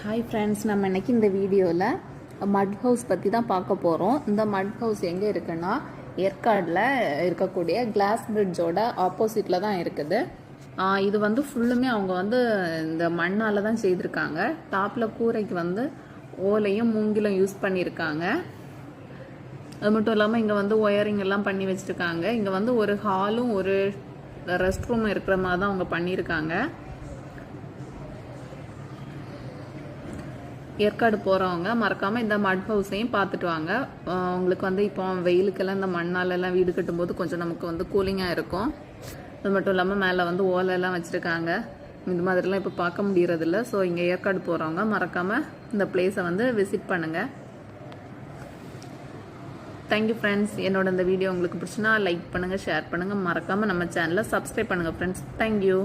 Hi friends, நம்ம இன்றைக்கி இந்த வீடியோவில் மட் ஹவுஸ் பற்றி தான் பார்க்க போகிறோம். இந்த மட் ஹவுஸ் எங்கே இருக்குன்னா ஏற்காடில் இருக்கக்கூடிய கிளாஸ் பிரிட்ஜோட ஆப்போசிட்டில் தான் இருக்குது. இது வந்து ஃபுல்லுமே அவங்க வந்து இந்த மண்ணால் தான் செய்திருக்காங்க. டாப்பில் கூரைக்கு வந்து ஓலையும் மூங்கிலும் யூஸ் பண்ணியிருக்காங்க. அது மட்டும் இல்லாமல் இங்கே வந்து ஒயரிங் எல்லாம் பண்ணி வச்சுருக்காங்க. இங்கே வந்து ஒரு ஹாலும் ஒரு ரெஸ்ட் ரூம் இருக்கிற மாதிரி தான் அவங்க பண்ணியிருக்காங்க. ஏற்காடு போகிறவங்க மறக்காமல் இந்த மட் ஹவுஸையும் பார்த்துட்டு வாங்க. உங்களுக்கு வந்து இப்போ வெயிலுக்கெல்லாம் இந்த மண்ணாலெல்லாம் வீடு கட்டும்போது கொஞ்சம் நமக்கு வந்து கூலிங்காக இருக்கும். அது மட்டும் இல்லாமல் மேலே வந்து ஓலையெல்லாம் வச்சுருக்காங்க. இந்த மாதிரிலாம் இப்போ பார்க்க முடியறதில்ல. ஸோ இங்கே ஏற்காடு போகிறவங்க மறக்காமல் இந்த பிளேஸை வந்து விசிட் பண்ணுங்கள். Thank you friends. என்னோட இந்த வீடியோ உங்களுக்கு பிடிச்சுன்னா லைக் பண்ணுங்கள், ஷேர் பண்ணுங்கள், மறக்காமல் நம்ம சேனலை சப்ஸ்கிரைப் பண்ணுங்கள் ஃப்ரெண்ட்ஸ். தேங்க்யூ.